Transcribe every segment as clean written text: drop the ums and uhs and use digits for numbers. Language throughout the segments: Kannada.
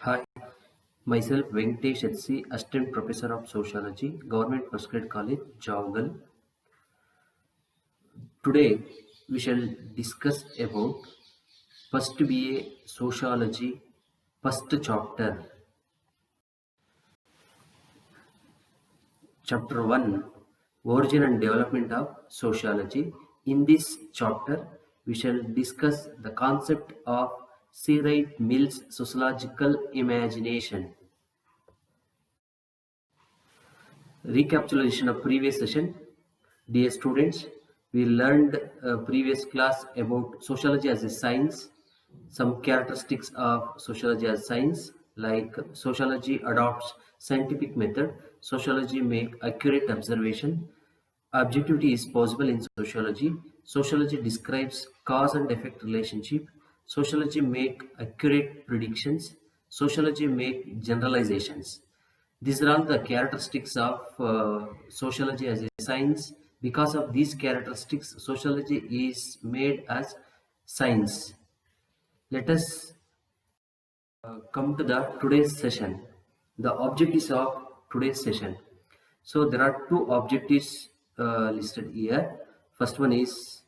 Hi, myself Venkatesh HC, Assistant Professor of Sociology, Government Postgrad College, Jawagal. Today we shall discuss about first BA Sociology, first chapter, Chapter 1, Origin and Development of Sociology. In this chapter, we shall discuss the concept of C. Wright Mill's sociological imagination. Recapitulation of previous session. Dear students, we learned previous class about sociology as a science, some characteristics of sociology as science, like sociology adopts scientific method, sociology make accurate observation, objectivity is possible in sociology, sociology describes cause and effect relationship, sociology make accurate predictions, sociology make generalizations. These are all the characteristics of sociology as a science. Because of these characteristics, sociology is made as science. Let us come to the today's session. The objectives of today's session. So there are two objectives listed here. First one is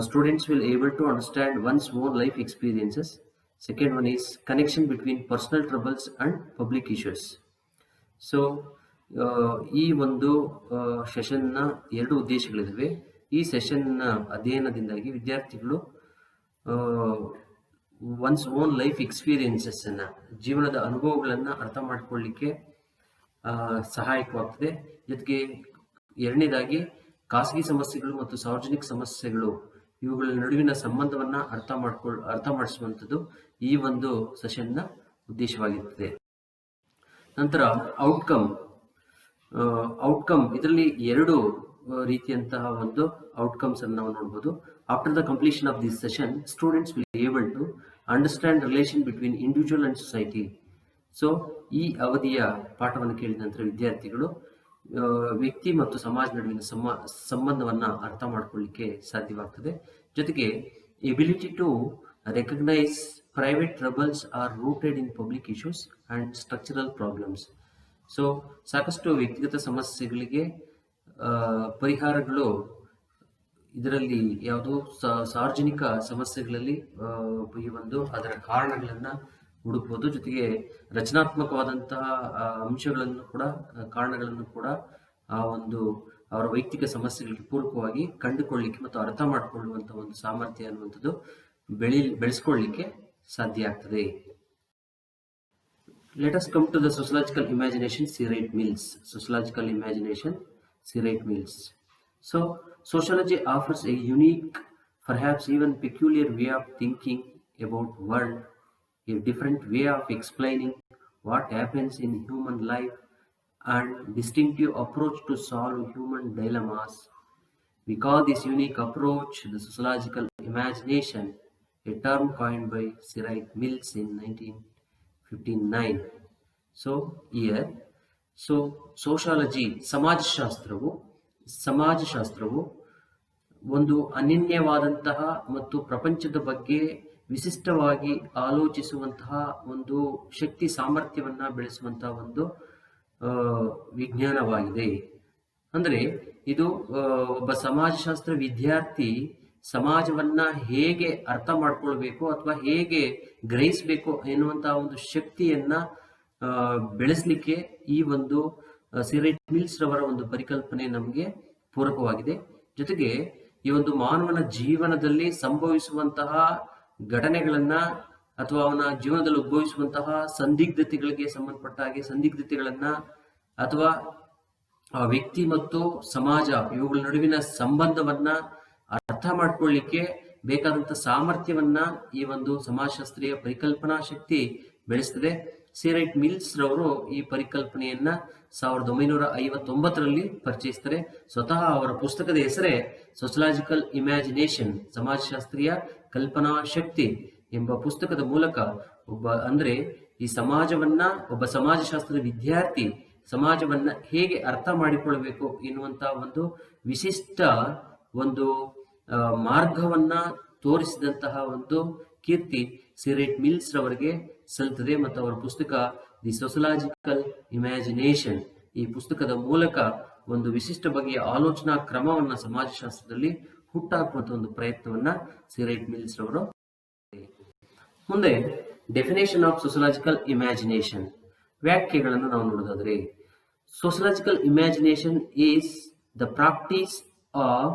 students will able to understand one's own life experiences. Second one is connection between personal troubles and public issues. So ಈ ಒಂದು ಸೆಷನ್ನ ಎರಡು ಉದ್ದೇಶಗಳಿವೆ. ಈ ಸೆಷನ್ನ ಅಧ್ಯಯನದಿಂದಾಗಿ ವಿದ್ಯಾರ್ಥಿಗಳು ಒನ್ಸ್ ಓನ್ ಲೈಫ್ ಎಕ್ಸ್ಪೀರಿಯನ್ಸಸ್ಸನ್ನು, ಜೀವನದ ಅನುಭವಗಳನ್ನು ಅರ್ಥ ಮಾಡ್ಕೊಳ್ಳಿಕ್ಕೆ ಸಹಾಯಕವಾಗ್ತದೆ. ಜೊತೆಗೆ ಎರಡನೇದಾಗಿ ಖಾಸಗಿ ಸಮಸ್ಯೆಗಳು ಮತ್ತು ಸಾರ್ವಜನಿಕ ಸಮಸ್ಯೆಗಳು ಇವುಗಳ ನಡುವಿನ ಸಂಬಂಧವನ್ನು ಅರ್ಥ ಮಾಡಿಸುವಂಥದ್ದು ಈ ಒಂದು ಸೆಷನ್ನ ಉದ್ದೇಶವಾಗಿರ್ತದೆ. ನಂತರ ಔಟ್ಕಮ್ ಇದರಲ್ಲಿ ಎರಡು ರೀತಿಯಂತಹ ಒಂದು ಔಟ್ಕಮ್ಸ್ ಅನ್ನು ನಾವು ನೋಡಬಹುದು. After the completion of this session, students will able to understand relation between individual and society. So ಈ ಅವಧಿಯ ಪಾಠವನ್ನು ಕೇಳಿದ ನಂತರ ವಿದ್ಯಾರ್ಥಿಗಳು ವ್ಯಕ್ತಿ ಮತ್ತು ಸಮಾಜ ನಡುವಿನ ಸಂಬಂಧವನ್ನು ಅರ್ಥ ಮಾಡಿಕೊಳ್ಳಿಕ್ಕೆ ಸಾಧ್ಯವಾಗ್ತದೆ. ಜೊತೆಗೆ ability to recognise private troubles are rooted in public issues and structural problems. So ಸಾಕಷ್ಟು ವ್ಯಕ್ತಿಗತ ಸಮಸ್ಯೆಗಳಿಗೆ ಪರಿಹಾರಗಳು ಇದರಲ್ಲಿ ಯಾವುದು ಸಾರ್ವಜನಿಕ ಸಮಸ್ಯೆಗಳಲ್ಲಿ ಈ ಒಂದು ಅದರ ಕಾರಣಗಳನ್ನು ಹುಡುಕಬಹುದು. ಜೊತೆಗೆ ರಚನಾತ್ಮಕವಾದಂತಹ ಅಂಶಗಳನ್ನು ಕೂಡ ಕಾರಣಗಳನ್ನು ಕೂಡ ಆ ಒಂದು ಅವರ ವೈಯಕ್ತಿಕ ಸಮಸ್ಯೆಗಳಿಗೆ ಪೂರಕವಾಗಿ ಕಂಡುಕೊಳ್ಳಿಕ್ಕೆ ಮತ್ತು ಅರ್ಥ ಮಾಡಿಕೊಳ್ಳುವಂಥ ಒಂದು ಸಾಮರ್ಥ್ಯ ಅನ್ನುವಂಥದ್ದು ಬೆಳೆಸ್ಕೊಳ್ಳಿಕ್ಕೆ ಸಾಧ್ಯ ಆಗ್ತದೆ. Let us come to the sociological imagination, C. Wright Mills. Sociological imagination, C. Wright Mills. So, sociology offers a unique, perhaps even peculiar way of thinking about world, a different way of explaining what happens in human life, and distinctive approach to solve human dilemmas. We call this unique approach the sociological imagination, a term coined by C. Wright Mills in 1959. So here, sociology, ಸಮಾಜಶಾಸ್ತ್ರವು ಒಂದು ಅನನ್ಯವಾದಂತಹ ಮತ್ತು ಪ್ರಪಂಚದ ಬಗ್ಗೆ ವಿಶಿಷ್ಟವಾಗಿ ಆಲೋಚಿಸುವಂತಹ ಒಂದು ಶಕ್ತಿ ಸಾಮರ್ಥ್ಯವನ್ನ ಬೆಳೆಸುವಂತಹ ಒಂದು ವಿಜ್ಞಾನವಾಗಿದೆ. ಅಂದರೆ ಇದು ಒಬ್ಬ ಸಮಾಜಶಾಸ್ತ್ರ ವಿದ್ಯಾರ್ಥಿ ಸಮಾಜವನ್ನ ಹೇಗೆ ಅರ್ಥ ಮಾಡ್ಕೊಳ್ಬೇಕು ಅಥವಾ ಹೇಗೆ ಗ್ರಹಿಸಬೇಕು ಎನ್ನುವಂತಹ ಒಂದು ಶಕ್ತಿಯನ್ನ ಬೆಳೆಸಲಿಕ್ಕೆ ಈ ಒಂದು ಸಿ. ರೈಟ್ ಮಿಲ್ಸ್ ರವರ ಒಂದು ಪರಿಕಲ್ಪನೆ ನಮಗೆ ಪೂರಕವಾಗಿದೆ. ಜೊತೆಗೆ ಈ ಒಂದು ಮಾನವನ ಜೀವನದಲ್ಲಿ ಸಂಭವಿಸುವಂತಹ ಘಟನೆಗಳನ್ನ ಅಥವಾ ಅವನ ಜೀವನದಲ್ಲಿ ಉದ್ಭವಿಸುವಂತಹ ಸಂದಿಗ್ಧತೆಗಳಿಗೆ ಸಂಬಂಧಪಟ್ಟ ಹಾಗೆ ಸಂದಿಗ್ಧತೆಗಳನ್ನ ಅಥವಾ ವ್ಯಕ್ತಿ ಮತ್ತು ಸಮಾಜ ಇವುಗಳ ನಡುವಿನ ಸಂಬಂಧವನ್ನ ಅರ್ಥ ಮಾಡ್ಕೊಳ್ಳಿಕ್ಕೆ ಬೇಕಾದಂತ ಸಾಮರ್ಥ್ಯವನ್ನ ಈ ಒಂದು ಸಮಾಜಶಾಸ್ತ್ರೀಯ ಪರಿಕಲ್ಪನಾ ಶಕ್ತಿ ಬೆಳೆಸ್ತದೆ. ಸಿ. ರೈಟ್ ಮಿಲ್ಸ್ ರವರು ಈ ಪರಿಕಲ್ಪನೆಯನ್ನ 1959ರಲ್ಲಿ ಪರಿಚಯಿಸ್ತಾರೆ. ಸ್ವತಃ ಅವರ ಪುಸ್ತಕದ ಹೆಸರೇ ಸೋಷಿಯಾಲಜಿಕಲ್ ಇಮ್ಯಾಜಿನೇಷನ್, ಸಮಾಜಶಾಸ್ತ್ರೀಯ ಕಲ್ಪನಾ ಶಕ್ತಿ ಎಂಬ ಪುಸ್ತಕದ ಮೂಲಕ ಈ ಸಮಾಜವನ್ನ ಒಬ್ಬ ಸಮಾಜಶಾಸ್ತ್ರದ ವಿದ್ಯಾರ್ಥಿ ಸಮಾಜವನ್ನ ಹೇಗೆ ಅರ್ಥ ಮಾಡಿಕೊಳ್ಳಬೇಕು ಎನ್ನುವಂತಹ ಒಂದು ವಿಶಿಷ್ಟ ಒಂದು ಮಾರ್ಗವನ್ನ ತೋರಿಸಿದಂತಹ ಒಂದು ಕೀರ್ತಿ ಸಿರೇಟ್ ಮಿಲ್ಸ್ ರವರಿಗೆ ಸಲ್ತದೆ ಮತ್ತು ಅವರ ಪುಸ್ತಕ ದಿ ಸೋಷಲಾಜಿಕಲ್ ಇಮ್ಯಾಜಿನೇಷನ್ ಈ ಪುಸ್ತಕದ ಮೂಲಕ ಒಂದು ವಿಶಿಷ್ಟ ಬಗೆಯ ಆಲೋಚನಾ ಕ್ರಮವನ್ನ ಸಮಾಜಶಾಸ್ತ್ರದಲ್ಲಿ ಹುಟ್ಟಾಕುವಂತ ಒಂದು ಪ್ರಯತ್ನವನ್ನ ಸಿರೇಟ್ ಮಿಲ್ಸ್ ರವರು. ಮುಂದೆ ಡೆಫಿನೇಷನ್ ಆಫ್ ಸೋಷಲಾಜಿಕಲ್ ಇಮ್ಯಾಜಿನೇಷನ್ ವ್ಯಾಖ್ಯೆಗಳನ್ನು ನಾವು ನೋಡೋದಾದ್ರೆ, sociological imagination is the practice of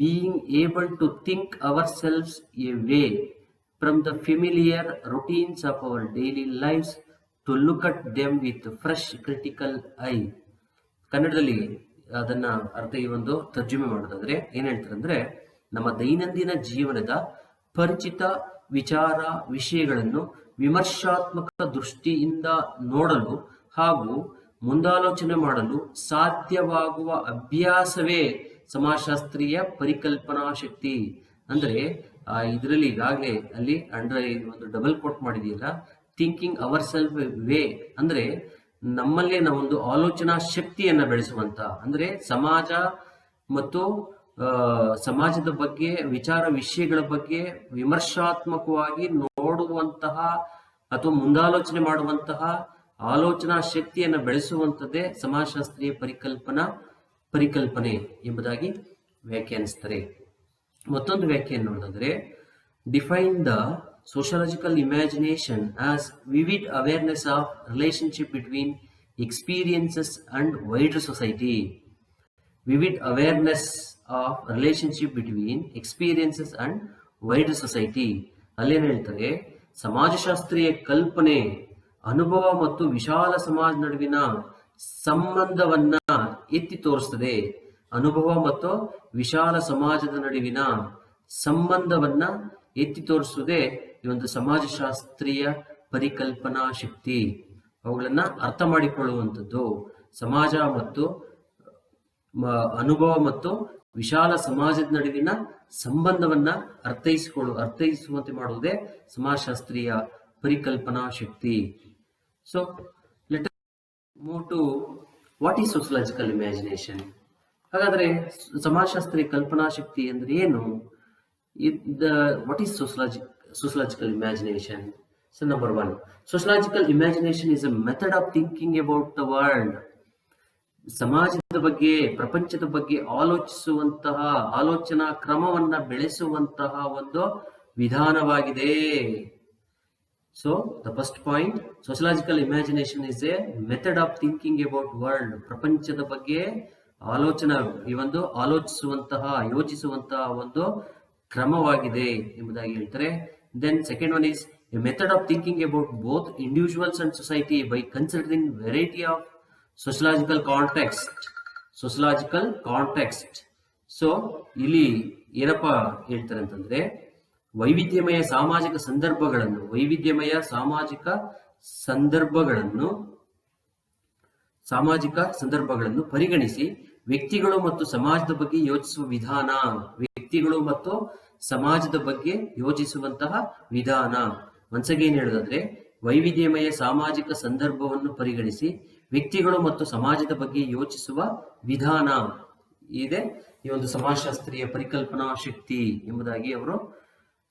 being able to think ourselves away from the familiar routines of our daily lives to look at them with fresh critical eye. ಕನ್ನಡದಲ್ಲಿ ಅದನ್ನ ಅರ್ಥ ಈ ಒಂದು ತರ್ಜುಮೆ ಮಾಡೋದಾದ್ರೆ ಏನ್ ಹೇಳ್ತಾರೆ ಅಂದ್ರೆ, ನಮ್ಮ ದೈನಂದಿನ ಜೀವನದ ಪರಿಚಿತ ವಿಚಾರ ವಿಷಯಗಳನ್ನು ವಿಮರ್ಶಾತ್ಮಕ ದೃಷ್ಟಿಯಿಂದ ನೋಡಲು ಹಾಗೂ ಮುಂದಾಲೋಚನೆ ಮಾಡಲು ಸಾಧ್ಯವಾಗುವ ಅಭ್ಯಾಸವೇ ಸಮಾಜಶಾಸ್ತ್ರೀಯ ಪರಿಕಲ್ಪನಾ ಶಕ್ತಿ. ಅಂದ್ರೆ ಇದರಲ್ಲಿ ಈಗಾಗಲೇ ಅಲ್ಲಿ ಅಂಡರ್ ಒಂದು ಡಬಲ್ ಕೋಟ್ ಮಾಡಿದೆಯಲ್ಲ, ಥಿಂಕಿಂಗ್ ಅವರ್ ಸೆಲ್ಫ್ ವೇ ಅಂದ್ರೆ ನಮ್ಮಲ್ಲೇ ನಾವೊಂದು ಆಲೋಚನಾ ಶಕ್ತಿಯನ್ನ ಬೆಳೆಸುವಂತ, ಅಂದ್ರೆ ಸಮಾಜ ಮತ್ತು ಸಮಾಜದ ಬಗ್ಗೆ ವಿಚಾರ ವಿಷಯಗಳ ಬಗ್ಗೆ ವಿಮರ್ಶಾತ್ಮಕವಾಗಿ ನೋಡುವಂತಹ ಅಥವಾ ಮುಂದಾಲೋಚನೆ ಮಾಡುವಂತಹ ಆಲೋಚನಾ ಶಕ್ತಿಯನ್ನ ಬೆಳೆಸುವಂತದ್ದೇ ಸಮಾಜಶಾಸ್ತ್ರೀಯ ಪರಿಕಲ್ಪನೆ ಎಂಬುದಾಗಿ ವ್ಯಾಖ್ಯಾನಿಸ್ತಾರೆ. ಮತ್ತೊಂದು ವ್ಯಾಖ್ಯಾನ ನೋಡಿದ್ರೆ, define the sociological imagination as vivid awareness of relationship between experiences and wider society. Vivid awareness of relationship between experiences and wider society. ಅಲ್ಲೇನು ಹೇಳ್ತಾರೆ, ಸಮಾಜಶಾಸ್ತ್ರೀಯ ಕಲ್ಪನೆ ಅನುಭವ ಮತ್ತು ವಿಶಾಲ ಸಮಾಜ ನಡುವಿನ ಸಂಬಂಧವನ್ನ ಎತ್ತಿ ತೋರಿಸ್ತದೆ. ಅನುಭವ ಮತ್ತು ವಿಶಾಲ ಸಮಾಜದ ನಡುವಿನ ಸಂಬಂಧವನ್ನ ಎತ್ತಿ ತೋರಿಸುವುದೇ ಈ ಒಂದು ಸಮಾಜಶಾಸ್ತ್ರೀಯ ಪರಿಕಲ್ಪನಾ ಶಕ್ತಿ. ಅವುಗಳನ್ನ ಅರ್ಥ ಮಾಡಿಕೊಳ್ಳುವಂಥದ್ದು, ಸಮಾಜ ಮತ್ತು ಅನುಭವ ಮತ್ತು ವಿಶಾಲ ಸಮಾಜದ ನಡುವಿನ ಸಂಬಂಧವನ್ನ ಅರ್ಥೈಸುವಂತೆ ಮಾಡುವುದೇ ಸಮಾಜಶಾಸ್ತ್ರೀಯ ಪರಿಕಲ್ಪನಾ ಶಕ್ತಿ. So let us move to what is sociological imagination. ಹಾಗಾದ್ರೆ ಸಮಾಜಶಾಸ್ತ್ರೀಯ ಕಲ್ಪನಾ ಶಕ್ತಿ ಅಂದ್ರೆ ಏನು? What is sociological imagination? So number one, sociological imagination is a method of thinking about the world. ಸಮಾಜದ ಬಗ್ಗೆ, ಪ್ರಪಂಚದ ಬಗ್ಗೆ ಆಲೋಚಿಸುವಂತಹ ಆಲೋಚನಾ ಕ್ರಮವನ್ನ ಬೆಳೆಸುವಂತಹ ಒಂದು ವಿಧಾನವಾಗಿದೆ. So the first point, sociological imagination is a method of thinking about world. ಪ್ರಪಂಚದ ಬಗ್ಗೆ ಯೋಚಿಸುವಂತಹ ಒಂದು ಕ್ರಮವಾಗಿದೆ ಎಂಬುದಾಗಿ ಹೇಳ್ತಾರೆ. Then second one is a method of thinking about both individuals and society by considering variety of sociological context. So ಇಲ್ಲಿ ಏನಪ್ಪಾ ಹೇಳ್ತಾರೆ ಅಂತಂದ್ರೆ, ವೈವಿಧ್ಯಮಯ ಸಾಮಾಜಿಕ ಸಂದರ್ಭಗಳನ್ನು ಪರಿಗಣಿಸಿ ವ್ಯಕ್ತಿಗಳು ಮತ್ತು ಸಮಾಜದ ಬಗ್ಗೆ ಯೋಚಿಸುವ ವಿಧಾನ. ವ್ಯಕ್ತಿಗಳು ಮತ್ತು ಸಮಾಜದ ಬಗ್ಗೆ ಯೋಚಿಸುವಂತಹ ವಿಧಾನ. ಒನ್ಸಗೇನ್ ಹೇಳೋದಾದ್ರೆ, ವೈವಿಧ್ಯಮಯ ಸಾಮಾಜಿಕ ಸಂದರ್ಭವನ್ನು ಪರಿಗಣಿಸಿ ವ್ಯಕ್ತಿಗಳು ಮತ್ತು ಸಮಾಜದ ಬಗ್ಗೆ ಯೋಚಿಸುವ ವಿಧಾನ ಇದೆ ಈ ಒಂದು ಸಮಾಜಶಾಸ್ತ್ರೀಯ ಪರಿಕಲ್ಪನಾ ಶಕ್ತಿ ಎಂಬುದಾಗಿ ಅವರು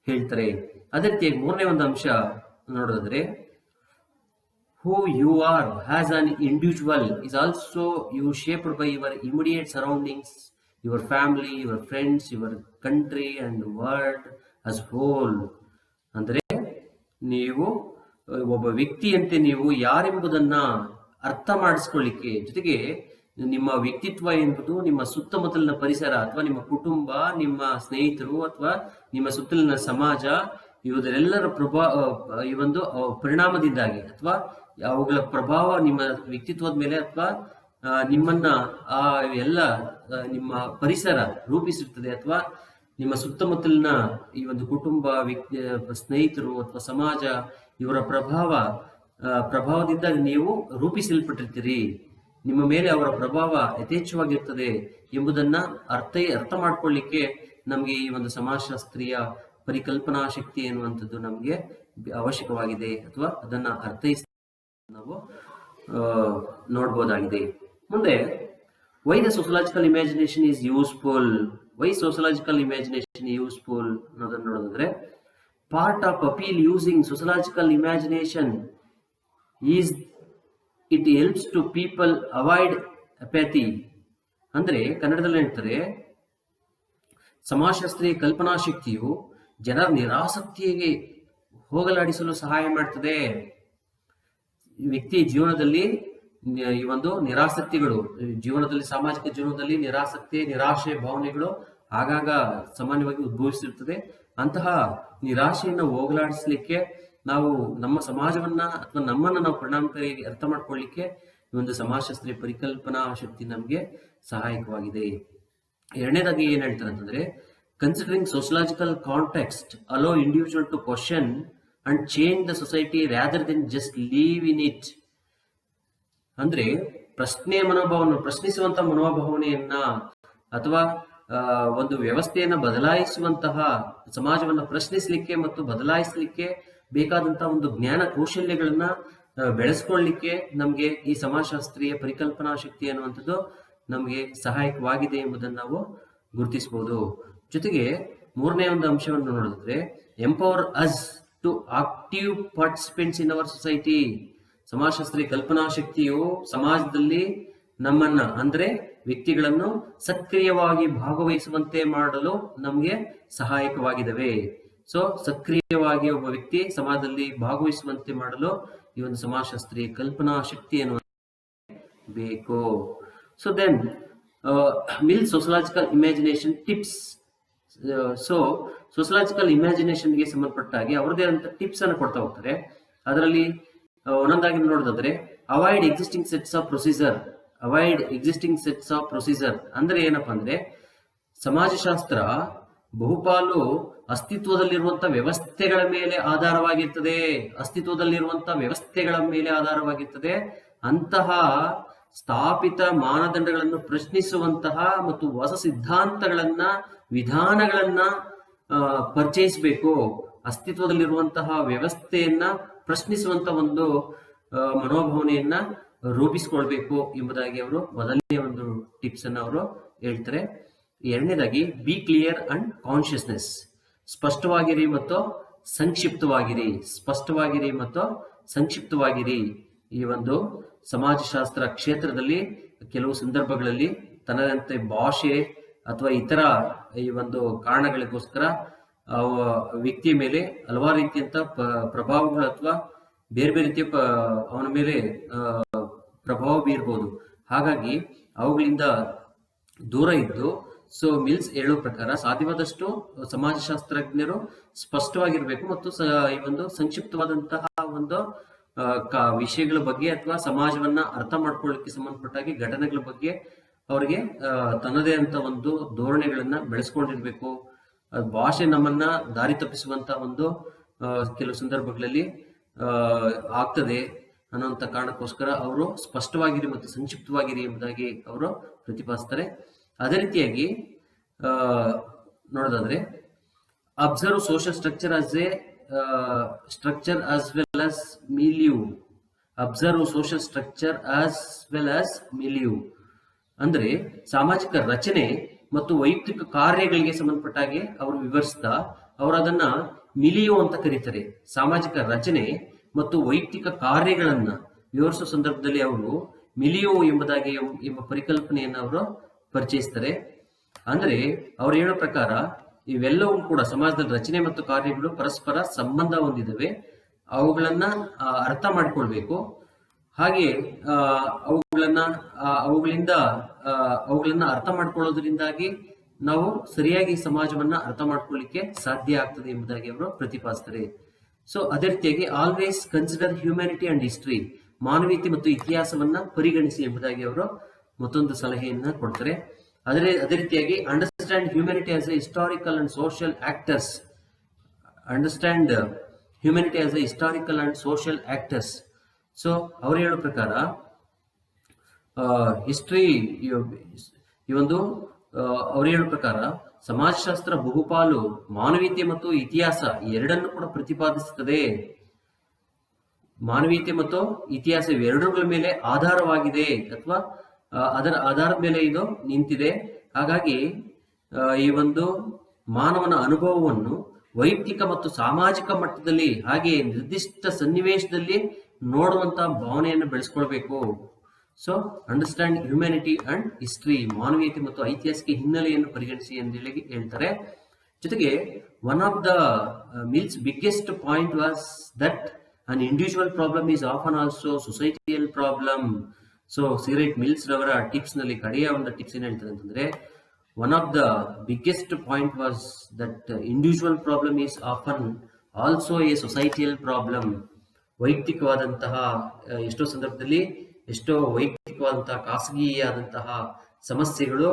ಹೇಳ್ತಾರೆ. ಅದಕ್ಕೆ ಮೂರನೇ ಒಂದು ಅಂಶ ನೋಡೋದಾದ್ರೆ, who you are as an individual is also you shaped by your immediate surroundings, your family, your friends, your country and world as whole. ಅಂದ್ರೆ ನೀವು ಒಬ್ಬ ವ್ಯಕ್ತಿಯಂತೆ ನೀವು ಯಾರೆಂಬುದನ್ನ ಅರ್ಥ ಮಾಡಿಸ್ಕೊಳ್ಳಿಕ್ಕೆ, ಜೊತೆಗೆ ನಿಮ್ಮ ವ್ಯಕ್ತಿತ್ವ ಎಂಬುದು ನಿಮ್ಮ ಸುತ್ತಮುತ್ತಲಿನ ಪರಿಸರ ಅಥವಾ ನಿಮ್ಮ ಕುಟುಂಬ, ನಿಮ್ಮ ಸ್ನೇಹಿತರು ಅಥವಾ ನಿಮ್ಮ ಸುತ್ತಲಿನ ಸಮಾಜ ಇವುದರೆಲ್ಲರ ಈ ಒಂದು ಪರಿಣಾಮದಿಂದಾಗಿ ಅಥವಾ ಅವುಗಳ ಪ್ರಭಾವ ನಿಮ್ಮ ವ್ಯಕ್ತಿತ್ವದ ಮೇಲೆ ಅಥವಾ ನಿಮ್ಮನ್ನ ಎಲ್ಲ ನಿಮ್ಮ ಪರಿಸರ ರೂಪಿಸಿರ್ತದೆ ಅಥವಾ ನಿಮ್ಮ ಸುತ್ತಮುತ್ತಲಿನ ಈ ಒಂದು ಕುಟುಂಬ, ಸ್ನೇಹಿತರು ಅಥವಾ ಸಮಾಜ ಇವರ ಪ್ರಭಾವದಿಂದ ನೀವು ರೂಪಿಸಲ್ಪಟ್ಟಿರ್ತೀರಿ. ನಿಮ್ಮ ಮೇಲೆ ಅವರ ಪ್ರಭಾವ ಯಥೇಚ್ಛವಾಗಿರ್ತದೆ ಎಂಬುದನ್ನ ಅರ್ಥ ಮಾಡ್ಕೊಳ್ಳಿಕ್ಕೆ ನಮಗೆ ಈ ಒಂದು ಸಮಾಜಶಾಸ್ತ್ರೀಯ ಪರಿಕಲ್ಪನಾ ಶಕ್ತಿ ಎನ್ನುವಂಥದ್ದು ನಮಗೆ ಅವಶ್ಯಕವಾಗಿದೆ ಅಥವಾ ಅದನ್ನ ಅರ್ಥೈಸ ನಾವು ನೋಡ್ಬೋದಾಗಿದೆ. ಮುಂದೆ why the sociological imagination is useful. Why sociological imagination useful ಅನ್ನೋದನ್ನ ನೋಡೋದಾದ್ರೆ, part of appeal using sociological imagination is it helps to people avoid apathy. ಅಂದ್ರೆ ಕನ್ನಡದಲ್ಲಿ ಹೇಳ್ತಾರೆ, ಸಮಾಜಶಾಸ್ತ್ರೀಯ ಕಲ್ಪನಾ ಶಕ್ತಿಯು ಜನರ ನಿರಾಸಕ್ತಿಗೆ ಹೋಗಲಾಡಿಸಲು ಸಹಾಯ ಮಾಡ್ತದೆ. ವ್ಯಕ್ತಿಯ ಜೀವನದಲ್ಲಿ ಈ ಒಂದು ನಿರಾಸಕ್ತಿಗಳು, ಜೀವನದಲ್ಲಿ ಸಾಮಾಜಿಕ ಜೀವನದಲ್ಲಿ ನಿರಾಸಕ್ತಿ, ನಿರಾಶೆ ಭಾವನೆಗಳು ಆಗಾಗ ಸಾಮಾನ್ಯವಾಗಿ ಉದ್ಭವಿಸಿರ್ತದೆ. ಅಂತಹ ನಿರಾಶೆಯನ್ನು ಹೋಗಲಾಡಿಸಲಿಕ್ಕೆ ನಾವು ನಮ್ಮ ಸಮಾಜವನ್ನ ಅಥವಾ ನಮ್ಮನ್ನು ನಾವು ಪರಿಣಾಮಕಾರಿಯಾಗಿ ಅರ್ಥ ಮಾಡ್ಕೊಳ್ಳಿಕ್ಕೆ ಈ ಒಂದು ಸಮಾಜಶಾಸ್ತ್ರೀಯ ಪರಿಕಲ್ಪನಾ ಶಕ್ತಿ ನಮಗೆ ಸಹಾಯಕವಾಗಿದೆ. ಎರಡನೇದಾಗಿ ಏನ್ ಹೇಳ್ತಾರೆ ಅಂತಂದ್ರೆ, considering sociological context allow individual to question and change the society rather than just live in it. ಅಂದ್ರೆ ಪ್ರಶ್ನಿಸುವಂತಹ ಮನೋಭಾವನೆಯನ್ನ ಅಥವಾ ಒಂದು ವ್ಯವಸ್ಥೆಯನ್ನ ಬದಲಾಯಿಸುವಂತಹ, ಸಮಾಜವನ್ನ ಪ್ರಶ್ನಿಸಲಿಕ್ಕೆ ಮತ್ತು ಬದಲಾಯಿಸಲಿಕ್ಕೆ ಬೇಕಾದಂತಹ ಒಂದು ಜ್ಞಾನ ಕೌಶಲ್ಯಗಳನ್ನ ಬೆಳೆಸ್ಕೊಳ್ಳಿಕ್ಕೆ ನಮ್ಗೆ ಈ ಸಮಾಜಶಾಸ್ತ್ರೀಯ ಪರಿಕಲ್ಪನಾ ಶಕ್ತಿ ಅನ್ನುವಂಥದ್ದು ನಮ್ಗೆ ಸಹಾಯಕವಾಗಿದೆ ಎಂಬುದನ್ನು ನಾವು ಗುರುತಿಸಬಹುದು. ಜೊತೆಗೆ ಮೂರನೇ ಒಂದು ಅಂಶವನ್ನು ನೋಡಿದ್ರೆ, empower us to active participants in our society. ಸಮಾಜಶಾಸ್ತ್ರೀಯ ಕಲ್ಪನಾ ಶಕ್ತಿಯು ಸಮಾಜದಲ್ಲಿ ನಮ್ಮನ್ನ ಅಂದ್ರೆ ವ್ಯಕ್ತಿಗಳನ್ನು ಸಕ್ರಿಯವಾಗಿ ಭಾಗವಹಿಸುವಂತೆ ಮಾಡಲು ನಮಗೆ ಸಹಾಯಕವಾಗಿದ್ದಾವೆ. ಸೊ ಸಕ್ರಿಯವಾಗಿ ಒಬ್ಬ ವ್ಯಕ್ತಿ ಸಮಾಜದಲ್ಲಿ ಭಾಗವಹಿಸುವಂತೆ ಮಾಡಲು ಈ ಒಂದು ಸಮಾಜಶಾಸ್ತ್ರೀಯ ಕಲ್ಪನಾ ಶಕ್ತಿಯನ್ನು ಬೇಕು. So then Mills sociological imagination tips. So ಸೋಷಿಯಾಲಜಿಕಲ್ ಇಮ್ಯಾಜಿನೇಷನ್ಗೆ ಸಂಬಂಧಪಟ್ಟ ಹಾಗೆ ಅವರದೇ ಆದಂತಹ ಟಿಪ್ಸ್ ಅನ್ನು ಕೊಡ್ತಾ ಹೋಗ್ತಾರೆ. ಅದರಲ್ಲಿ ಒಂದೊಂದಾಗಿ ನೋಡೋದಾದ್ರೆ, avoid existing sets of procedure. ಅಂದ್ರೆ ಏನಪ್ಪಾ ಅಂದ್ರೆ, ಸಮಾಜಶಾಸ್ತ್ರ ಬಹುಪಾಲು ಅಸ್ತಿತ್ವದಲ್ಲಿರುವಂತಹ ವ್ಯವಸ್ಥೆಗಳ ಮೇಲೆ ಆಧಾರವಾಗಿರ್ತದೆ. ಅಂತಹ ಸ್ಥಾಪಿತ ಮಾನದಂಡಗಳನ್ನು ಪ್ರಶ್ನಿಸುವಂತಹ ಮತ್ತು ಹೊಸ ಸಿದ್ಧಾಂತಗಳನ್ನ, ವಿಧಾನಗಳನ್ನ ಪರಿಚಯಿಸಬೇಕು. ಅಸ್ತಿತ್ವದಲ್ಲಿರುವಂತಹ ವ್ಯವಸ್ಥೆಯನ್ನ ಪ್ರಶ್ನಿಸುವಂತ ಒಂದು ಮನೋಭಾವನೆಯನ್ನ ರೂಪಿಸಿಕೊಳ್ಬೇಕು ಎಂಬುದಾಗಿ ಅವರು ಮೊದಲನೇ ಒಂದು ಟಿಪ್ಸ್ ಅನ್ನು ಅವರು ಹೇಳ್ತಾರೆ. ಎರಡನೇದಾಗಿ, ಬಿ ಕ್ಲಿಯರ್ ಅಂಡ್ ಕಾನ್ಶಿಯಸ್ನೆಸ್. ಸ್ಪಷ್ಟವಾಗಿರಿ ಮತ್ತು ಸಂಕ್ಷಿಪ್ತವಾಗಿರಿ. ಈ ಒಂದು ಸಮಾಜಶಾಸ್ತ್ರ ಕ್ಷೇತ್ರದಲ್ಲಿ ಕೆಲವು ಸಂದರ್ಭಗಳಲ್ಲಿ ತನ್ನದಂತೆ ಭಾಷೆ ಅಥವಾ ಇತರ ಈ ಒಂದು ಕಾರಣಗಳಿಗೋಸ್ಕರ ವ್ಯಕ್ತಿಯ ಮೇಲೆ ಹಲವಾರು ರೀತಿಯಂತ ಪ್ರಭಾವಗಳು ಅಥವಾ ಬೇರೆ ಬೇರೆ ರೀತಿಯ ಅವನ ಮೇಲೆ ಪ್ರಭಾವ ಬೀರ್ಬೋದು. ಹಾಗಾಗಿ ಅವುಗಳಿಂದ ದೂರ ಇದ್ದು, ಸೊ ಮಿಲ್ಸ್ ಹೇಳೋ ಪ್ರಕಾರ ಸಾಧ್ಯವಾದಷ್ಟು ಸಮಾಜಶಾಸ್ತ್ರಜ್ಞರು ಸ್ಪಷ್ಟವಾಗಿರ್ಬೇಕು ಮತ್ತು ಈ ಒಂದು ಸಂಕ್ಷಿಪ್ತವಾದಂತಹ ಒಂದು ವಿಷಯಗಳ ಬಗ್ಗೆ ಅಥವಾ ಸಮಾಜವನ್ನ ಅರ್ಥ ಮಾಡ್ಕೊಳ್ಳಿಕ್ಕೆ ಸಂಬಂಧಪಟ್ಟಾಗಿ ಘಟನೆಗಳ ಬಗ್ಗೆ ಅವರಿಗೆ ತನ್ನದೇ ಅಂತ ಒಂದು ಧೋರಣೆಗಳನ್ನ ಬೆಳೆಸ್ಕೊಂಡಿರ್ಬೇಕು. ಭಾಷೆ ನಮ್ಮನ್ನ ದಾರಿ ತಪ್ಪಿಸುವಂತ ಒಂದು ಕೆಲವು ಸಂದರ್ಭಗಳಲ್ಲಿ ಆಗ್ತದೆ ಅನ್ನುವಂಥ ಕಾರಣಕ್ಕೋಸ್ಕರ ಅವರು ಸ್ಪಷ್ಟವಾಗಿರಿ ಮತ್ತು ಸಂಕ್ಷಿಪ್ತವಾಗಿರಿ ಎಂಬುದಾಗಿ ಅವರು ಪ್ರತಿಪಾದಿಸ್ತಾರೆ. ಅದೇ ರೀತಿಯಾಗಿ ನೋಡೋದಾದ್ರೆ, observe social structure as well as milieu. ಅಂದ್ರೆ ಸಾಮಾಜಿಕ ರಚನೆ ಮತ್ತು ವೈಯಕ್ತಿಕ ಕಾರ್ಯಗಳಿಗೆ ಸಂಬಂಧಪಟ್ಟಾಗೆ ಅವರು ವಿವರಿಸ್ತಾ ಅವರು ಅದನ್ನ ಮಿಲಿಯೋ ಅಂತ ಕರೀತಾರೆ. ಸಾಮಾಜಿಕ ರಚನೆ ಮತ್ತು ವೈಯಕ್ತಿಕ ಕಾರ್ಯಗಳನ್ನ ವಿವರಿಸುವ ಸಂದರ್ಭದಲ್ಲಿ ಅವರು ಮಿಲಿಯೋ ಎಂಬುದಾಗಿ ಎಂಬ ಪರಿಕಲ್ಪನೆಯನ್ನು ಅವರು ಪರಿಚಯಿಸ್ತಾರೆ. ಅಂದ್ರೆ ಅವ್ರು ಹೇಳೋ ಪ್ರಕಾರ ಇವೆಲ್ಲವೂ ಕೂಡ ಸಮಾಜದಲ್ಲಿ ರಚನೆ ಮತ್ತು ಕಾರ್ಯಗಳು ಪರಸ್ಪರ ಸಂಬಂಧ ಹೊಂದಿದವೆ. ಅವುಗಳನ್ನ ಅರ್ಥ ಮಾಡಿಕೊಳ್ಬೇಕು. ಹಾಗೆ ಅವುಗಳಿಂದ ಅರ್ಥ ಮಾಡ್ಕೊಳ್ಳೋದ್ರಿಂದಾಗಿ ನಾವು ಸರಿಯಾಗಿ ಸಮಾಜವನ್ನ ಅರ್ಥ ಮಾಡ್ಕೊಳ್ಳಿಕ್ಕೆ ಸಾಧ್ಯ ಆಗ್ತದೆ ಎಂಬುದಾಗಿ ಅವರು ಪ್ರತಿಪಾದಿಸ್ತಾರೆ. ಸೊ ಅದೇ ರೀತಿಯಾಗಿ always consider humanity and history. ಮಾನವೀಯತೆ ಮತ್ತು ಇತಿಹಾಸವನ್ನ ಪರಿಗಣಿಸಿ ಎಂಬುದಾಗಿ ಅವರು ಮತ್ತೊಂದು ಸಲಹೆಯನ್ನ ಕೊಡ್ತಾರೆ. ಅದೇ ರೀತಿಯಾಗಿ understand humanity as A historical and social actors. So ಅವ್ರು ಹೇಳೋ ಪ್ರಕಾರ ಅವ್ರು ಹೇಳೋ ಪ್ರಕಾರ ಸಮಾಜಶಾಸ್ತ್ರ ಬಹುಪಾಲು ಮಾನವೀಯತೆ ಮತ್ತು ಇತಿಹಾಸ ಎರಡನ್ನು ಕೂಡ ಪ್ರತಿಪಾದಿಸುತ್ತದೆ. ಮಾನವೀಯತೆ ಮತ್ತು ಇತಿಹಾಸ ಇವೆರಡರ ಮೇಲೆ ಆಧಾರವಾಗಿದೆ ಅಥವಾ ಅದರ ಆಧಾರದ ಮೇಲೆ ಇದು ನಿಂತಿದೆ. ಹಾಗಾಗಿ ಈ ಒಂದು ಮಾನವನ ಅನುಭವವನ್ನು ವೈಯಕ್ತಿಕ ಮತ್ತು ಸಾಮಾಜಿಕ ಮಟ್ಟದಲ್ಲಿ ಹಾಗೆ ನಿರ್ದಿಷ್ಟ ಸನ್ನಿವೇಶದಲ್ಲಿ ನೋಡುವಂತಹ ಭಾವನೆಯನ್ನು ಬೆಳೆಸ್ಕೊಳ್ಬೇಕು. So understand humanity and history, ಮಾನವೀಯತೆ ಮತ್ತು ಐತಿಹಾಸಿಕ ಹಿನ್ನೆಲೆಯನ್ನು ಪರಿಗಣಿಸಿ ಅಂತೇಳಿ ಹೇಳ್ತಾರೆ. ಜೊತೆಗೆ one of the Mills biggest point was that an individual problem is often also societal problem. So cigarette Mills ರವರ ಟಿಪ್ಸ್ ನಲ್ಲಿ ಕಡೆಯ ಒಂದು ಟಿಪ್ಸ್ ಏನ್ ಹೇಳ್ತಾರೆ ಅಂತಂದ್ರೆ, one of the biggest point was that individual problem is often also a societal problem. ವೈಯಕ್ತಿಕವಾದಂತಹ ಎಷ್ಟೋ ಸಂದರ್ಭದಲ್ಲಿ ಎಷ್ಟೋ ವೈಯಕ್ತಿಕವಾದಂತಹ ಖಾಸಗಿಯಾದಂತಹ ಸಮಸ್ಯೆಗಳು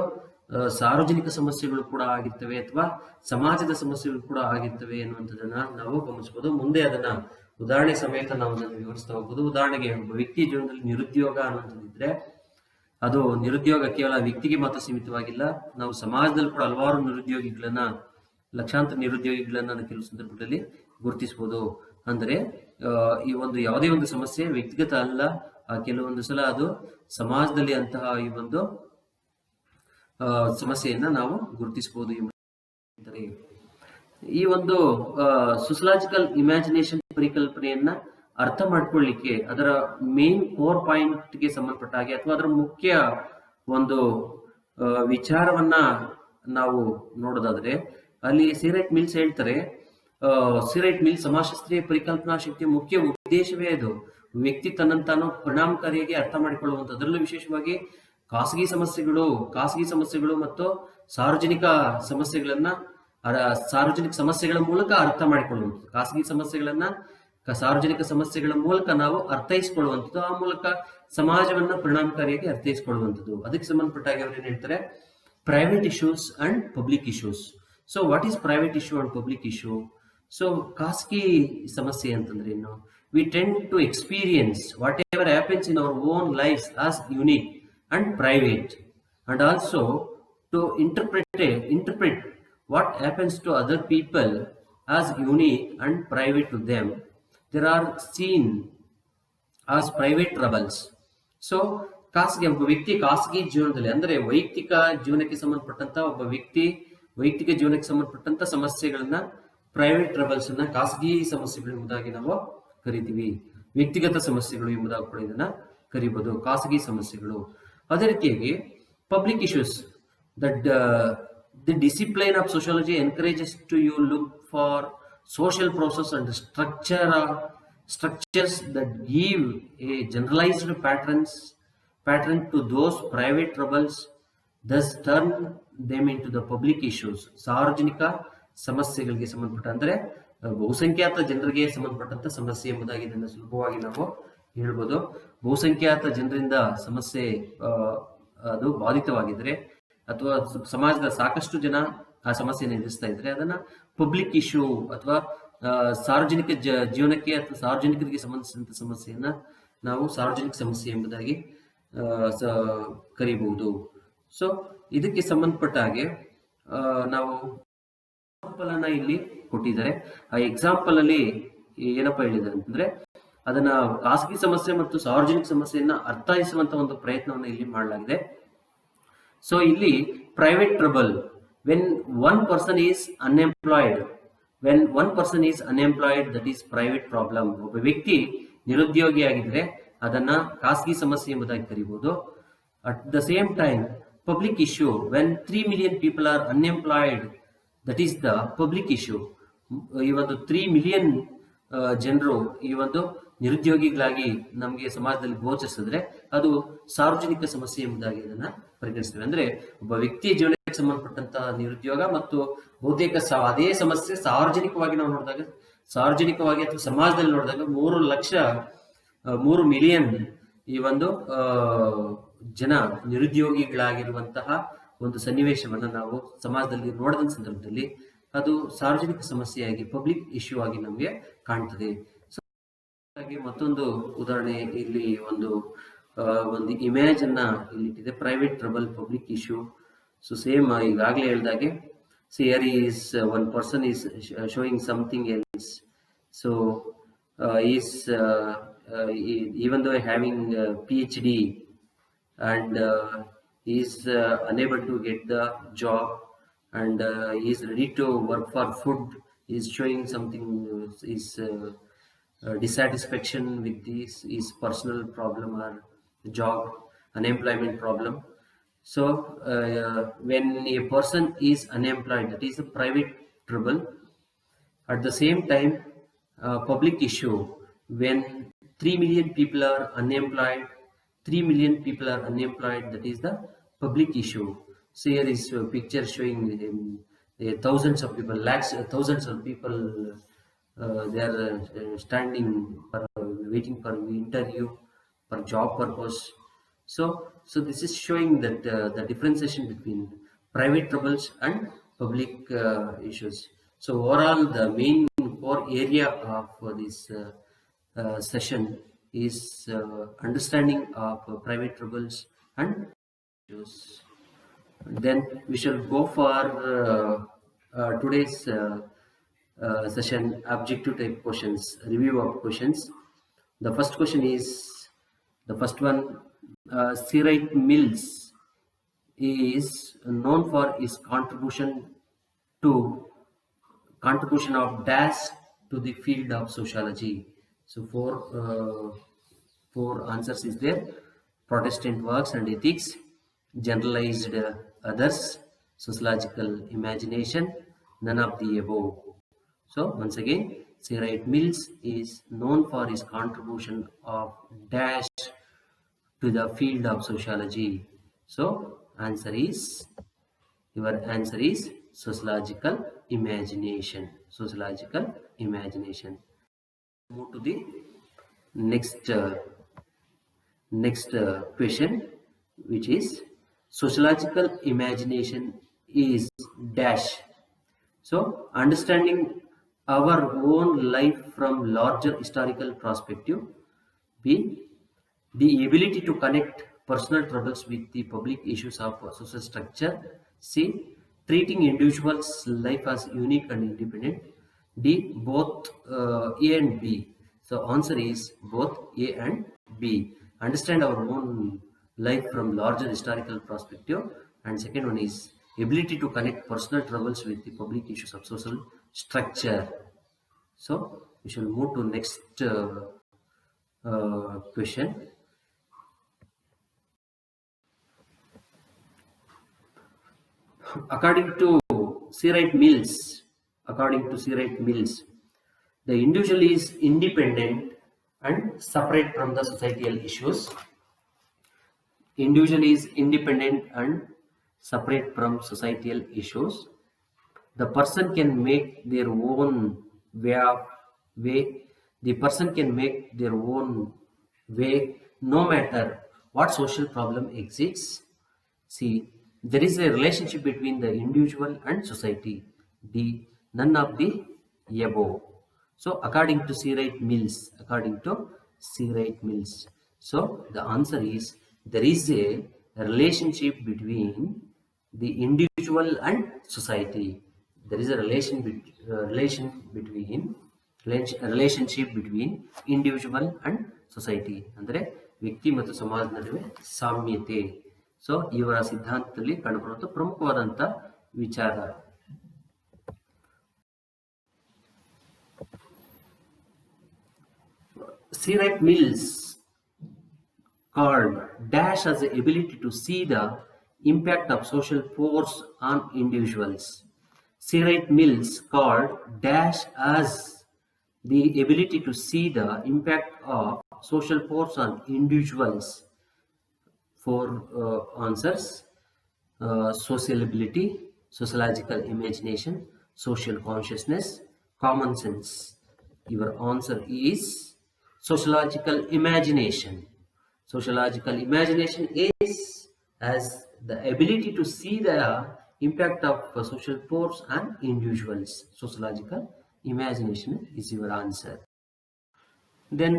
ಸಾರ್ವಜನಿಕ ಸಮಸ್ಯೆಗಳು ಕೂಡ ಆಗಿರ್ತವೆ ಅಥವಾ ಸಮಾಜದ ಸಮಸ್ಯೆಗಳು ಕೂಡ ಆಗಿರ್ತವೆ ಅನ್ನುವಂಥದ್ದನ್ನ ನಾವು ಗಮನಿಸಬಹುದು. ಮುಂದೆ ಅದನ್ನ ಉದಾಹರಣೆ ಸಮೇತ ನಾವು ಅದನ್ನು ವಿವರಿಸ್ತಾ ಹೋಗ್ಬೋದು. ಉದಾಹರಣೆಗೆ ಒಬ್ಬ ವ್ಯಕ್ತಿಯ ಜೀವನದಲ್ಲಿ ನಿರುದ್ಯೋಗ ಅನ್ನುವಂಥದ್ದಿದ್ರೆ ಅದು ನಿರುದ್ಯೋಗ ಕೇವಲ ವ್ಯಕ್ತಿಗೆ ಮಾತ್ರ ಸೀಮಿತವಾಗಿಲ್ಲ, ನಾವು ಸಮಾಜದಲ್ಲಿ ಕೂಡ ಹಲವಾರು ನಿರುದ್ಯೋಗಿಗಳನ್ನ, ಲಕ್ಷಾಂತರ ನಿರುದ್ಯೋಗಿಗಳನ್ನ ಕೆಲವು ಸಂದರ್ಭದಲ್ಲಿ ಗುರುತಿಸಬಹುದು. ಅಂದರೆ ಈ ಒಂದು ಯಾವುದೇ ಒಂದು ಸಮಸ್ಯೆ ವ್ಯಕ್ತಿಗತ ಅಲ್ಲ, ಕೆಲವೊಂದು ಸಲ ಅದು ಸಮಾಜದಲ್ಲಿ ಅಂತಹ ಈ ಒಂದು ಸಮಸ್ಯೆಯನ್ನ ನಾವು ಗುರುತಿಸಬಹುದು. ಈ ಒಂದು ಸೋಶಿಯಾಲಜಿಕಲ್ ಇಮ್ಯಾಜಿನೇಷನ್ ಪರಿಕಲ್ಪನೆಯನ್ನ ಅರ್ಥ ಮಾಡ್ಕೊಳ್ಳಿಕ್ಕೆ ಅದರ ಮೇನ್ ಕೋರ್ ಪಾಯಿಂಟ್ ಗೆ ಸಂಬಂಧಪಟ್ಟ ಹಾಗೆ ಅಥವಾ ಅದರ ಮುಖ್ಯ ಒಂದು ವಿಚಾರವನ್ನ ನಾವು ನೋಡೋದಾದ್ರೆ, ಅಲ್ಲಿ ಸಿಗರೇಟ್ ಮಿಲ್ಸ್ ಹೇಳ್ತಾರೆ, ಸಿಗರೇಟ್ ಮಿಲ್ ಸಮಾಜಶಾಸ್ತ್ರೀಯ ಪರಿಕಲ್ಪನಾ ಶಕ್ತಿಯ ಮುಖ್ಯ ಉದ್ದೇಶವೇ ಅದು ವ್ಯಕ್ತಿ ತನ್ನಂತಾನು ಪರಿಣಾಮಕಾರಿಯಾಗಿ ಅರ್ಥ ಮಾಡಿಕೊಳ್ಳುವಂಥದ್ದು. ಅದರಲ್ಲೂ ವಿಶೇಷವಾಗಿ ಖಾಸಗಿ ಸಮಸ್ಯೆಗಳು ಮತ್ತು ಸಾರ್ವಜನಿಕ ಸಮಸ್ಯೆಗಳನ್ನ ಸಾರ್ವಜನಿಕ ಸಮಸ್ಯೆಗಳ ಮೂಲಕ ಅರ್ಥ ಮಾಡಿಕೊಳ್ಳುವಂಥದ್ದು, ಖಾಸಗಿ ಸಮಸ್ಯೆಗಳನ್ನ ಸಾರ್ವಜನಿಕ ಸಮಸ್ಯೆಗಳ ಮೂಲಕ ನಾವು ಅರ್ಥೈಸಿಕೊಳ್ಳುವಂಥದ್ದು, ಆ ಮೂಲಕ ಸಮಾಜವನ್ನ ಪರಿಣಾಮಕಾರಿಯಾಗಿ ಅರ್ಥೈಸಿಕೊಳ್ಳುವಂಥದ್ದು. ಅದಕ್ಕೆ ಸಂಬಂಧಪಟ್ಟ ಹಾಗೆ ಅವ್ರು ಏನ್ ಹೇಳ್ತಾರೆ, private issues and public issues. So what is private issue and public issue? So ಖಾಸಗಿ ಸಮಸ್ಯೆ ಅಂತಂದ್ರೆ ಏನು? We tend to experience whatever happens in our own life as unique and private, and also to interpret what happens to other people as unique and private to them. There are seen as private troubles. So ಒಬ್ಬ ವ್ಯಕ್ತಿ ಖಾಸಗಿ ಜೀವನದಲ್ಲಿ ಅಂದ್ರೆ ವೈಯಕ್ತಿಕ ಜೀವನಕ್ಕೆ ಸಂಬಂಧಪಟ್ಟಂತ ವೈಯಕ್ತಿಕ ಜೀವನಕ್ಕೆ ಸಂಬಂಧಪಟ್ಟಂತ ಸಮಸ್ಯೆಗಳನ್ನ ಪ್ರೈವೇಟ್ ಟ್ರಬಲ್ಸ್ ಅನ್ನ ಖಾಸಗಿ ಸಮಸ್ಯೆಗಳು ಎಂಬುದಾಗಿ ನಾವು ಕರಿತೀವಿ. ವ್ಯಕ್ತಿಗತ ಸಮಸ್ಯೆಗಳು ಎಂಬುದಾಗಿ ಕೂಡ ಇದನ್ನ ಕರಿಬಹುದು, ಖಾಸಗಿ ಸಮಸ್ಯೆಗಳು. ಅದೇ ರೀತಿಯಾಗಿ public issues, that the discipline of sociology encourages to you look for social process and structures that give a generalized pattern to those private troubles, thus turn them into the public issues. ಸಾರ್ವಜನಿಕ ಸಮಸ್ಯೆಗಳಿಗೆ ಸಂಬಂಧಪಟ್ಟ ಅಂದ್ರೆ ಬಹುಸಂಖ್ಯಾತ ಜನರಿಗೆ ಸಂಬಂಧಪಟ್ಟಂತ ಸಮಸ್ಯೆ ಎಂಬುದಾಗಿ ಇದನ್ನು ಸುಲಭವಾಗಿ ನಾವು ಹೇಳ್ಬೋದು. ಬಹುಸಂಖ್ಯಾತ ಜನರಿಂದ ಸಮಸ್ಯೆ ಅದು ಬಾಧಿತವಾಗಿದ್ರೆ ಅಥವಾ ಸಮಾಜದ ಸಾಕಷ್ಟು ಜನ ಆ ಸಮಸ್ಯೆಯನ್ನು ಎದುರಿಸ್ತಾ ಇದ್ರೆ ಅದನ್ನ ಪಬ್ಲಿಕ್ ಇಶ್ಯೂ ಅಥವಾ ಸಾರ್ವಜನಿಕ ಜೀವನಕ್ಕೆ ಅಥವಾ ಸಾರ್ವಜನಿಕರಿಗೆ ಸಂಬಂಧಿಸಿದಂತ ಸಮಸ್ಯೆಯನ್ನ ನಾವು ಸಾರ್ವಜನಿಕ ಸಮಸ್ಯೆ ಎಂಬುದಾಗಿ ಕರೀಬಹುದು. ಸೊ ಇದಕ್ಕೆ ಸಂಬಂಧಪಟ್ಟ ಹಾಗೆ ನಾವು ಎಕ್ಸಾಂಪಲ್ ಅನ್ನ ಇಲ್ಲಿ ಕೊಟ್ಟಿದ್ದಾರೆ. ಆ ಎಕ್ಸಾಂಪಲ್ ಅಲ್ಲಿ ಏನಪ್ಪಾ ಹೇಳಿದ್ದಾರೆ ಅಂತಂದ್ರೆ, ಅದನ್ನ ಖಾಸಗಿ ಸಮಸ್ಯೆ ಮತ್ತು ಸಾರ್ವಜನಿಕ ಸಮಸ್ಯೆಯನ್ನ ಅರ್ಥೈಸುವಂತ ಒಂದು ಪ್ರಯತ್ನವನ್ನು ಇಲ್ಲಿ ಮಾಡಲಾಗಿದೆ. ಸೊ ಇಲ್ಲಿ private trouble, when one person is unemployed, that is private problem. ಒಬ್ಬ ವ್ಯಕ್ತಿ ನಿರುದ್ಯೋಗಿ ಆಗಿದ್ರೆ ಅದನ್ನ ಖಾಸಗಿ ಸಮಸ್ಯೆ ಎಂಬುದಾಗಿ ಕರೀಬಹುದು. At the same time public issue, when 3 million people are unemployed, that is the public issue. ಈ ಒಂದು 3 million ಜನರು ಈ ಒಂದು ನಿರುದ್ಯೋಗಿಗಳಾಗಿ ನಮಗೆ ಸಮಾಜದಲ್ಲಿ ಗೋಚರಿಸಿದ್ರೆ ಅದು ಸಾರ್ವಜನಿಕ ಸಮಸ್ಯೆ ಎಂಬುದಾಗಿ ಇದನ್ನ ಪರಿಗಣಿಸ್ತೇವೆ. ಅಂದ್ರೆ ಒಬ್ಬ ವ್ಯಕ್ತಿಯ ಜೀವನಕ್ಕೆ ಸಂಬಂಧಪಟ್ಟಂತಹ ನಿರುದ್ಯೋಗ ಮತ್ತು ಬಹುತೇಕ ಅದೇ ಸಮಸ್ಯೆ ಸಾರ್ವಜನಿಕವಾಗಿ ನಾವು ನೋಡಿದಾಗ, ಸಾರ್ವಜನಿಕವಾಗಿ ಅಥವಾ ಸಮಾಜದಲ್ಲಿ ನೋಡಿದಾಗ 3 ಮಿಲಿಯನ್ ಈ ಒಂದು ಜನ ನಿರುದ್ಯೋಗಿಗಳಾಗಿರುವಂತಹ ಒಂದು ಸನ್ನಿವೇಶವನ್ನ ನಾವು ಸಮಾಜದಲ್ಲಿ ನೋಡಿದ ಸಂದರ್ಭದಲ್ಲಿ ಅದು ಸಾರ್ವಜನಿಕ ಸಮಸ್ಯೆಯಾಗಿ ಪಬ್ಲಿಕ್ ಇಶ್ಯೂ ಆಗಿ ನಮಗೆ ಕಾಣ್ತದೆ. ಮತ್ತೊಂದು ಉದಾಹರಣೆ ಇಲ್ಲಿ ಒಂದು ಇಮೇಜ್ ಅನ್ನ ಇಲ್ಲಿ ಇಟ್ಟಿದೆ, private trouble public issue. So same ಈಗಾಗಲೇ ಹೇಳಿದಾಗೆ, here is one person is showing something else. So is even though having PhD and he is unable to get the job and he is ready to work for food is showing something, is dissatisfaction with this, is personal problem or job unemployment problem. So when a person is unemployed, that is a private trouble. At the same time, public issue, when 3 million people are unemployed, 3 million people are unemployed, that is the public issue. So here is a picture showing thousands of people, lakhs, thousands of people, they are standing for waiting for interview for job purpose. So this is showing that the differentiation between private troubles and public issues. So overall, the main core area of this session is understanding of private troubles and issues. Then we shall go for today's session objective type questions, review of questions. The first question is, the first one, C. Wright Mills is known for his contribution of dash to the field of sociology. So four answers is there: Protestant works and ethics, generalized others, sociological imagination, none of the above. So once again, C. Wright Mills is known for his contribution of dash to the field of sociology. So your answer is sociological imagination. Sociological imagination. Move to the next question, which is sociological imagination is dash. So understanding our own life from larger historical perspective. B. The ability to connect personal troubles with the public issues of social structure. C. Treating individuals' life as unique and independent. D. Both A and B. So answer is both A and B. Understand our own life from larger historical perspective. And second one is ability to connect personal troubles with the public issues of social structure. So we shall move to next question. According to C. Wright Mills, the individual is independent and separate from the societal issues. Individual is independent and separate from societal issues. The person can make their own way. The person can make their own way no matter what social problem exists. See, there is a relationship between the individual and society. D. None of the above. So according to C. Wright Mills, so the answer is there is a relationship between the individual and society. There is a relationship between individual and society. ಅಂದರೆ ವ್ಯಕ್ತಿ ಮತ್ತು ಸಮಾಜದ ನಡುವೆ ಸಾಮ್ಯತೆ. ಸೊ ಇವರ ಸಿದ್ಧಾಂತದಲ್ಲಿ ಕಂಡುಬರುವಂತಹ ಪ್ರಮುಖವಾದಂಥ ವಿಚಾರ. C. Wright Mills called dash as the ability to see the impact of social force on individuals. C. Wright Mills called dash as the ability to see the impact of social force on individuals. Four answers: social ability, sociological imagination, social consciousness, common sense. Your answer is sociological imagination. Sociological imagination is as the ability to see the impact of social force on individuals. Sociological imagination is your answer. Then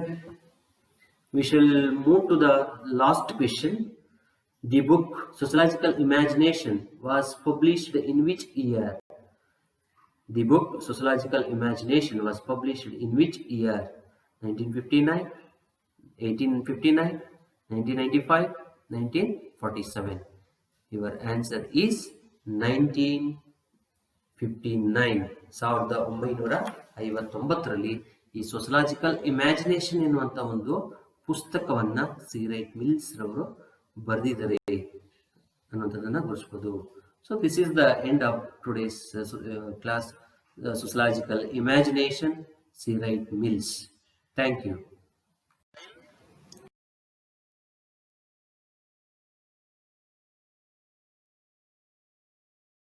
we shall move to the last question. The book Sociological Imagination was published in which year? The book Sociological Imagination was published in which year? 1959, 1859, 1995, 1947. Your answer is 1959. 1959ರಲ್ಲಿ ಈ ಸೋಷಲಾಜಿಕಲ್ ಇಮ್ಯಾಜಿನೇಷನ್ ಎನ್ನುವಂತ ಒಂದು ಪುಸ್ತಕವನ್ನ ಸಿ ರೈಟ್ ಮಿಲ್ಸ್ ರವರು ಬರೆದಿದ್ದಾರೆ ಅನ್ನುವಂಥದ್ದನ್ನ ಗುರುತಿಸಬಹುದು. So this is the end of today's class, sociological imagination, C. Wright Mills. Thank you.